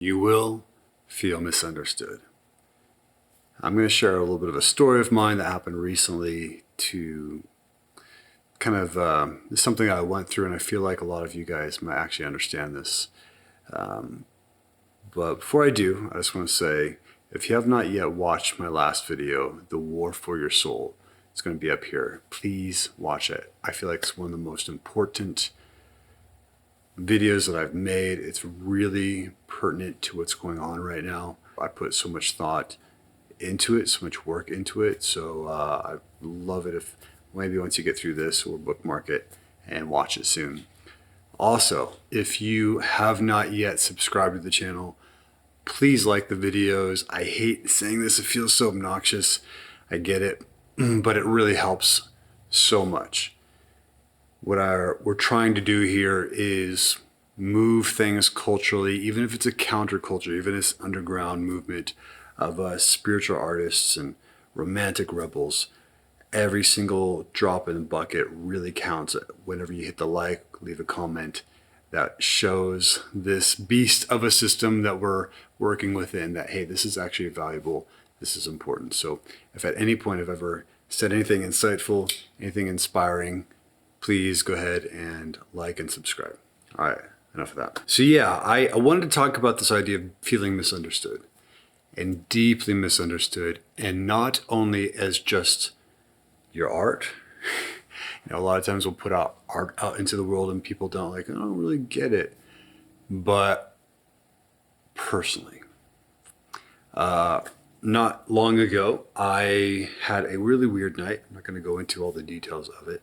You will feel misunderstood. I'm going to share a little bit of a story of mine that happened recently to kind of something I went through, and I feel like a lot of you guys might actually understand this. But before I do, I just want to say, if you have not yet watched my last video, The War for Your Soul, it's going to be up here. Please watch it. I feel like it's one of the most important videos that I've made. It's really pertinent to what's going on right now. I put so much thought into it, so much work into it. So I love it if maybe once you get through this, we'll bookmark it and watch it soon. Also, if you have not yet subscribed to the channel, please like the videos. I hate saying this, it feels so obnoxious. I get it, but it really helps so much. What we're trying to do here is move things culturally, even if it's a counterculture, even if it's underground movement of spiritual artists and romantic rebels. Every single drop in the bucket really counts. Whenever you hit the like, leave a comment that shows this beast of a system that we're working within that, hey, this is actually valuable, this is important. So if at any point I've ever said anything insightful, anything inspiring, please go ahead and like and subscribe. All right, enough of that. So yeah, I wanted to talk about this idea of feeling misunderstood and deeply misunderstood, and not only as just your art. You know, a lot of times we'll put out art out into the world and people don't I don't really get it. But personally, not long ago, I had a really weird night. I'm not going to go into all the details of it,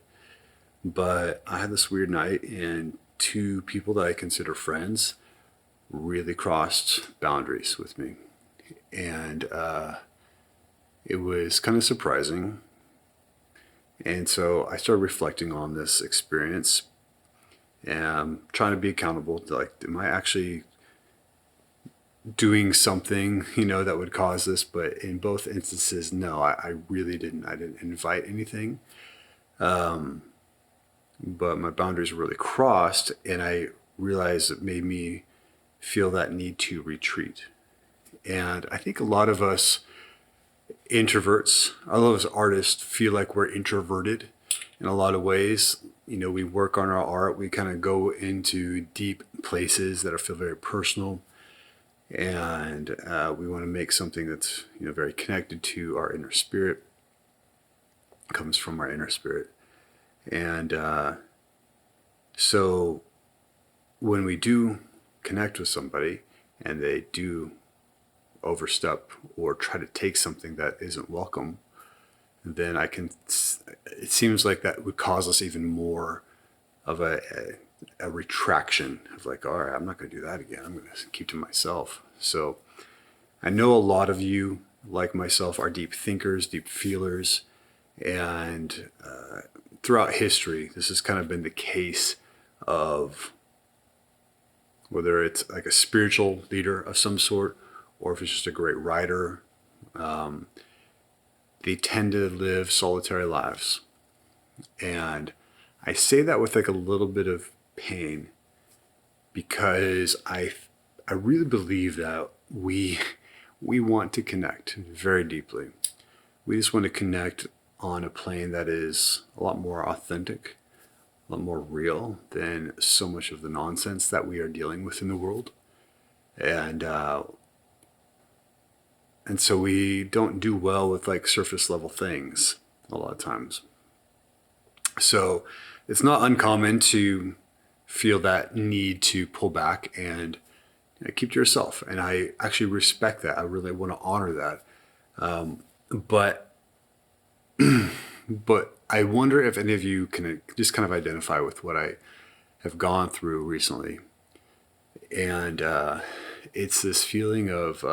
but I had this weird night and two people that I consider friends really crossed boundaries with me. And it was kind of surprising. And so I started reflecting on this experience and trying to be accountable to am I actually doing something, that would cause this? But in both instances, no, I really didn't. I didn't invite anything. But my boundaries were really crossed, and I realized it made me feel that need to retreat. And I think a lot of us introverts, a lot of us artists feel like we're introverted in a lot of ways. We work on our art, we kind of go into deep places that feel very personal, and we want to make something that's very connected to our inner spirit, comes from our inner spirit. And so when we do connect with somebody and they do overstep or try to take something that isn't welcome, then it seems like that would cause us even more of a retraction of all right, I'm not going to do that again. I'm going to keep to myself. So I know a lot of you, like myself, are deep thinkers, deep feelers, and throughout history, this has kind of been the case of whether it's like a spiritual leader of some sort, or if it's just a great writer, they tend to live solitary lives. And I say that with a little bit of pain, because I really believe that we want to connect very deeply. We just want to connect on a plane that is a lot more authentic, a lot more real than so much of the nonsense that we are dealing with in the world. And so we don't do well with surface level things a lot of times. So it's not uncommon to feel that need to pull back and keep to yourself. And I actually respect that. I really want to honor that. But I wonder if any of you can just kind of identify with what I have gone through recently. And it's this feeling of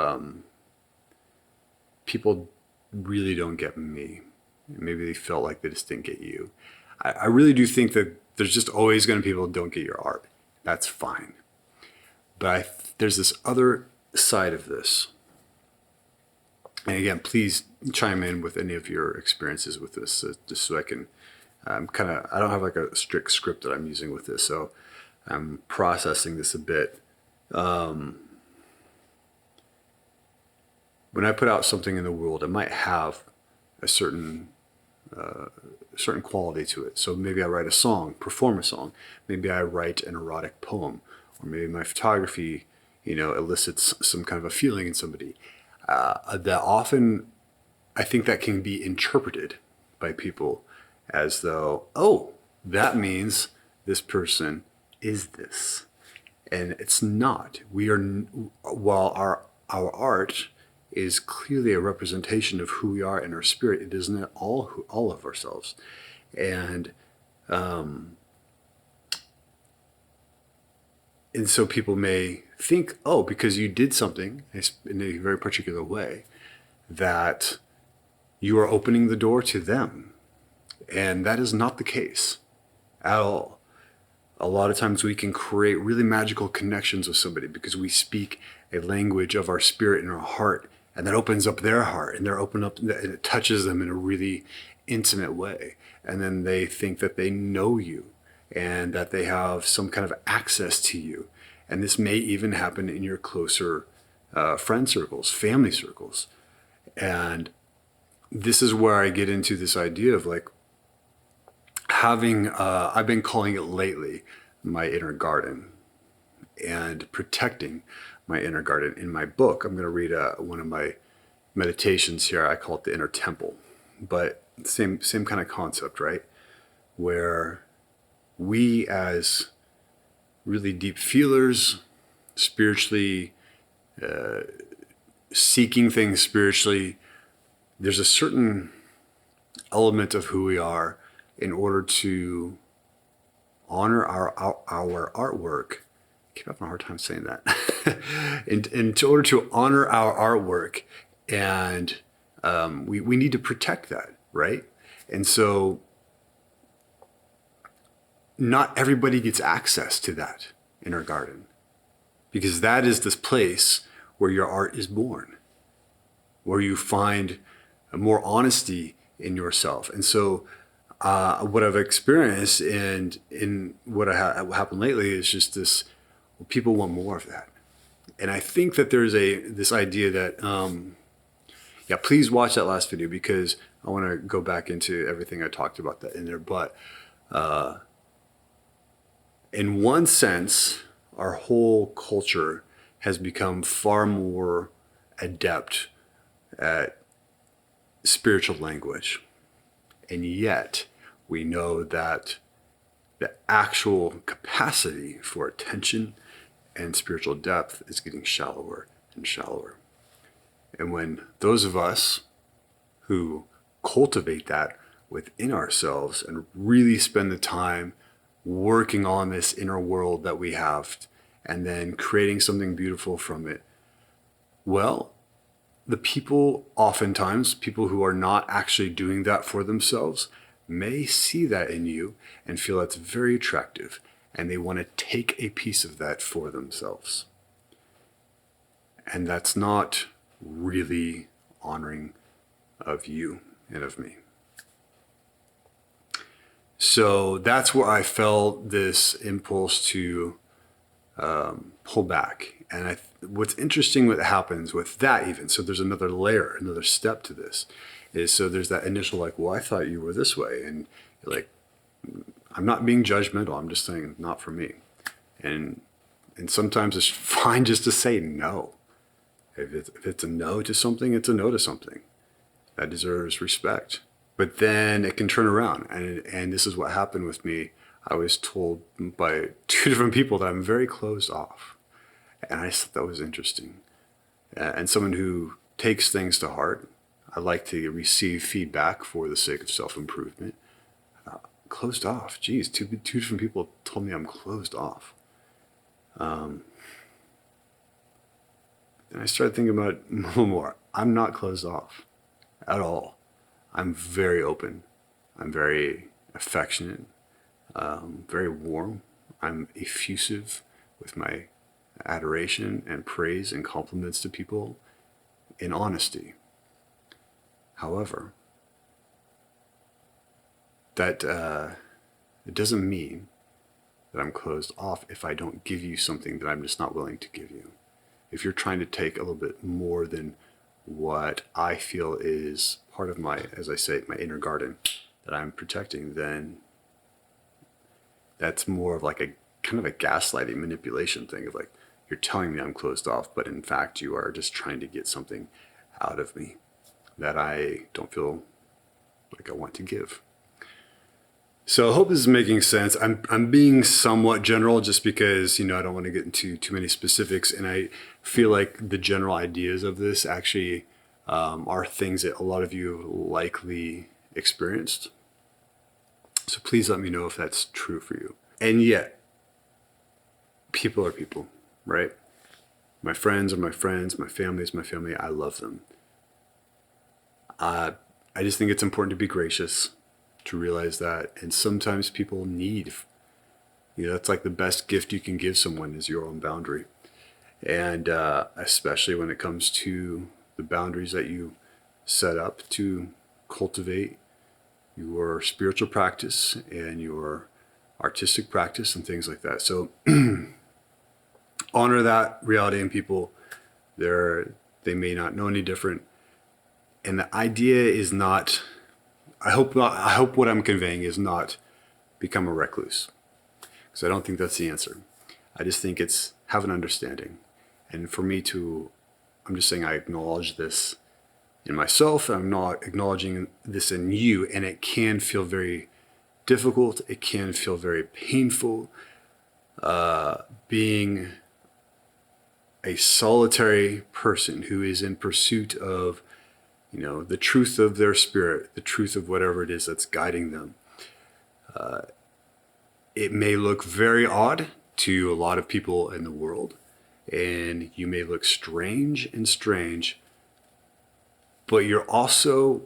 people really don't get me. Maybe they felt like they just didn't get you. I really do think that there's just always going to be people who don't get your art. That's fine. But there's this other side of this. And again, please chime in with any of your experiences with this, just so I can I don't have a strict script that I'm using with this, so I'm processing this a bit. when I put out something in the world, it might have a certain quality to it. So maybe I write a song, perform a song. Maybe I write an erotic poem, or maybe my photography, elicits some kind of a feeling in somebody. That often, I think that can be interpreted by people as though, oh, that means this person is this. And it's not. While our art is clearly a representation of who we are in our spirit, it isn't all of ourselves. And so people may think, oh, because you did something in a very particular way, that you are opening the door to them. And that is not the case at all. A lot of times we can create really magical connections with somebody because we speak a language of our spirit and our heart, and that opens up their heart, and and it touches them in a really intimate way. And then they think that they know you and that they have some kind of access to you. And this may even happen in your closer friend circles, family circles. And this is where I get into this idea of like having, I've been calling it lately, my inner garden, and protecting my inner garden. In my book, I'm going to read one of my meditations here. I call it the inner temple, but same kind of concept, right? Where we as really deep feelers, spiritually seeking things spiritually, there's a certain element of who we are in order to honor our artwork. I keep having a hard time saying that. in order to honor our artwork, and we need to protect that, right? And so not everybody gets access to that inner garden, because that is this place where your art is born, where you find more honesty in yourself. And so what I've experienced and in what happened lately is just this, people want more of that. And I think that there's this idea that, please watch that last video, because I want to go back into everything I talked about that in there. But in one sense, our whole culture has become far more adept at spiritual language. And yet we know that the actual capacity for attention and spiritual depth is getting shallower and shallower. And when those of us who cultivate that within ourselves and really spend the time working on this inner world that we have, and then creating something beautiful from it, well, the people, oftentimes, people who are not actually doing that for themselves, may see that in you and feel that's very attractive, and they want to take a piece of that for themselves. And that's not really honoring of you and of me. So that's where I felt this impulse to pull back. And what's interesting what happens with that even, so there's another layer, another step to this, is so there's that initial like, well, I thought you were this way. And you're like, I'm not being judgmental. I'm just saying not for me. And sometimes it's fine just to say no. If it's a no to something, it's a no to something. That deserves respect. But then it can turn around. And this is what happened with me. I was told by two different people that I'm very closed off. And I thought that was interesting. And someone who takes things to heart, I like to receive feedback for the sake of self-improvement. Closed off. Geez, two different people told me I'm closed off. And I started thinking about it a little more. I'm not closed off at all. I'm very open. I'm very affectionate, very warm. I'm effusive with my adoration and praise and compliments to people in honesty. However, that it doesn't mean that I'm closed off if I don't give you something that I'm just not willing to give you. If you're trying to take a little bit more than what I feel is part of my, as I say, my inner garden that I'm protecting, then that's more of like a kind of a gaslighting manipulation thing of like, you're telling me I'm closed off, but in fact you are just trying to get something out of me that I don't feel like I want to give. So I hope this is making sense. I'm being somewhat general just because, I don't want to get into too many specifics, and I feel like the general ideas of this actually are things that a lot of you likely experienced. So please let me know if that's true for you. And yet, people are people, right? My friends are my friends, my family is my family. I love them. I just think it's important to be gracious, to realize that. And sometimes people need, that's like the best gift you can give someone is your own boundary. And especially when it comes to the boundaries that you set up to cultivate your spiritual practice and your artistic practice and things like that. So honor that reality in people. They may not know any different. And the idea is not, I hope what I'm conveying is not become a recluse, because I don't think that's the answer. I just think it's have an understanding. And for me I'm just saying I acknowledge this in myself, and I'm not acknowledging this in you, and it can feel very difficult. It can feel very painful, being a solitary person who is in pursuit of the truth of their spirit, the truth of whatever it is that's guiding them. It may look very odd to a lot of people in the world, and you may look strange, but you're also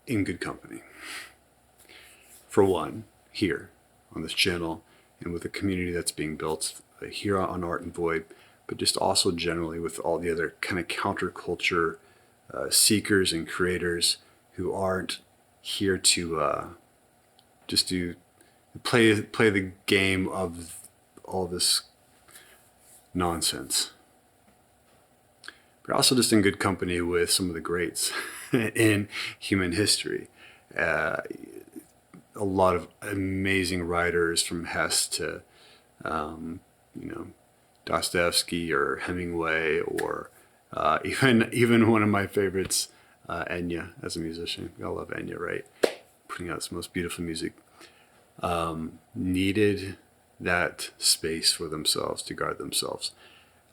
in good company. For one, here on this channel and with the community that's being built here on Art and Void, but just also generally with all the other kind of counterculture seekers and creators who aren't here to just to play the game of all this nonsense. But also just in good company with some of the greats in human history. A lot of amazing writers, from Hess to Dostoevsky or Hemingway, or even one of my favorites, Enya, as a musician. I love Enya, right? Putting out some most beautiful music. Needed that space for themselves to guard themselves.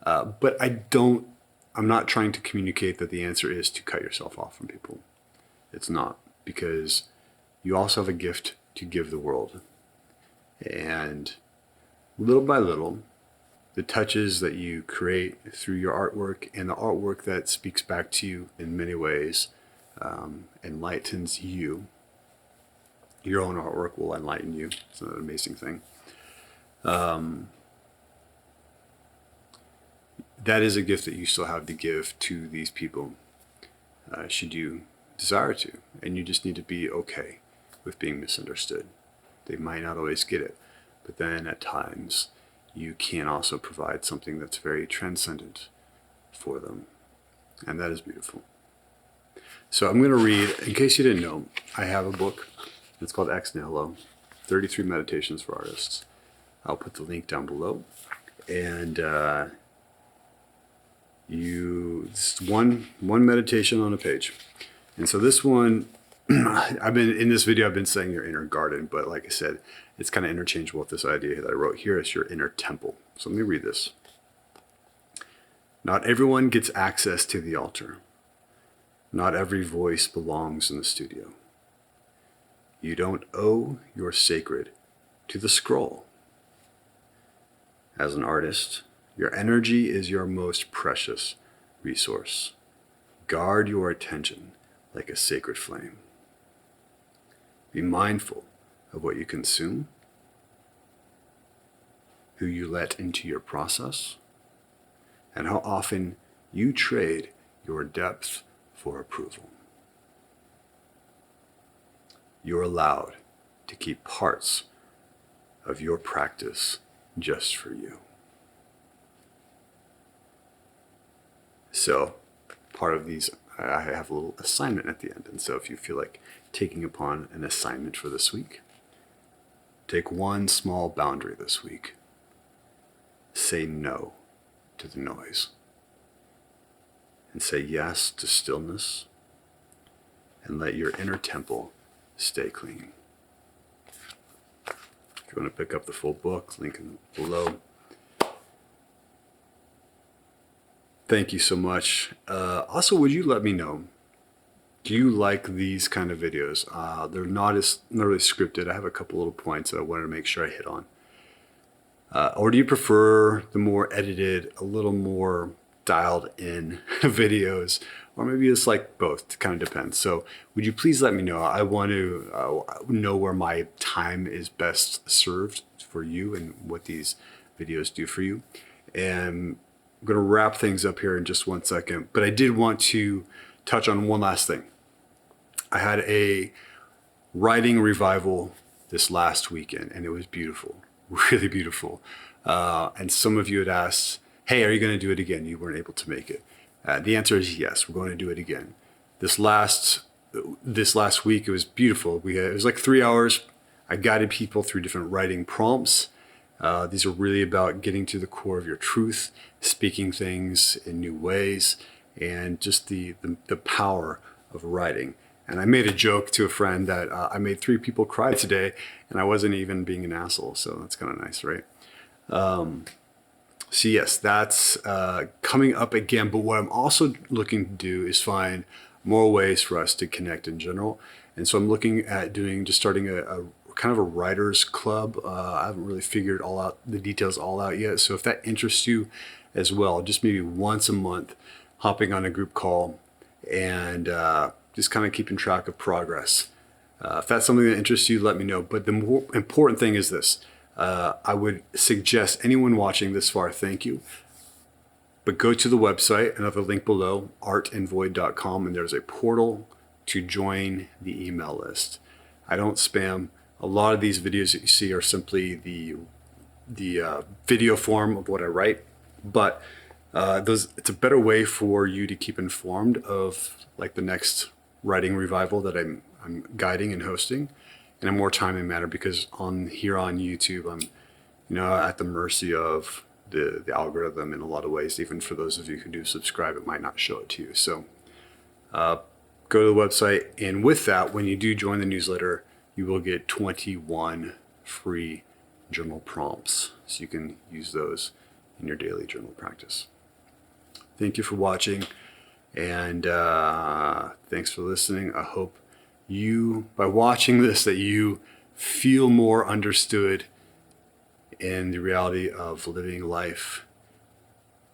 But I'm not trying to communicate that the answer is to cut yourself off from people. It's not, because you also have a gift to give the world. And little by little, the touches that you create through your artwork and the artwork that speaks back to you in many ways enlightens you. Your own artwork will enlighten you. It's an amazing thing. That is a gift that you still have to give to these people, should you desire to. And you just need to be okay with being misunderstood. They might not always get it, but then at times you can also provide something that's very transcendent for them. And that is beautiful. So I'm going to read, in case you didn't know, I have a book. It's called EX NIHILO, 33 Meditations for Artists. I'll put the link down below. And it's one meditation on a page. And so this one, I've been saying your inner garden, but like I said, it's kind of interchangeable with this idea that I wrote here as your inner temple. So let me read this. Not everyone gets access to the altar. Not every voice belongs in the studio. You don't owe your sacred to the scroll. As an artist, your energy is your most precious resource. Guard your attention like a sacred flame. Be mindful of what you consume, who you let into your process, and how often you trade your depth for approval. You're allowed to keep parts of your practice just for you. So, part of these, I have a little assignment at the end. And so if you feel like taking upon an assignment for this week, take one small boundary this week. Say no to the noise. And say yes to stillness. And let your inner temple stay clean. If you want to pick up the full book, link below. Thank you so much. Also, would you let me know, do you like these kind of videos? They're not really scripted. I have a couple little points that I wanted to make sure I hit on. Or do you prefer the more edited, a little more dialed in videos? Or maybe it's like both, it kind of depends. So would you please let me know? I want to know where my time is best served for you and what these videos do for you. And I'm going to wrap things up here in just 1 second, but I did want to touch on one last thing. I had a writing revival this last weekend, and it was beautiful, really beautiful. And some of you had asked, hey, are you going to do it again? You weren't able to make it. The answer is yes, we're going to do it again. This last week, it was beautiful. It was like 3 hours. I guided people through different writing prompts. These are really about getting to the core of your truth, speaking things in new ways, and just the power of writing. And I made a joke to a friend that I made 3 people cry today, and I wasn't even being an asshole. So that's kind of nice, right? So yes, that's coming up again. But what I'm also looking to do is find more ways for us to connect in general. And so I'm looking at starting a kind of a writer's club. I haven't really figured the details all out yet. So if that interests you as well, just maybe once a month, hopping on a group call and just kind of keeping track of progress. If that's something that interests you, let me know. But the more important thing is this. I would suggest anyone watching this far, thank you. But go to the website, another link below, artandvoid.com, and there's a portal to join the email list. I don't spam. A lot of these videos that you see are simply the video form of what I write, but it's a better way for you to keep informed of like the next writing revival that I'm guiding and hosting in a more timely manner, because here on YouTube, I'm at the mercy of the algorithm in a lot of ways. Even for those of you who do subscribe, it might not show it to you. So go to the website, and with that, when you do join the newsletter, you will get 21 free journal prompts, so you can use those in your daily journal practice. Thank you for watching, and thanks for listening. I hope by watching this, that you feel more understood in the reality of living life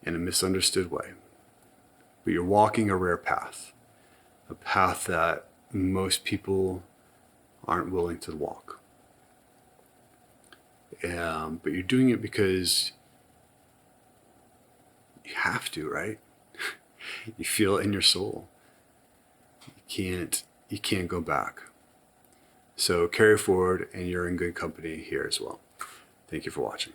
in a misunderstood way. But you're walking a rare path, a path that most people aren't willing to walk. But you're doing it because you have to, right? You feel it in your soul. You can't go back. So carry forward, and you're in good company here as well. Thank you for watching.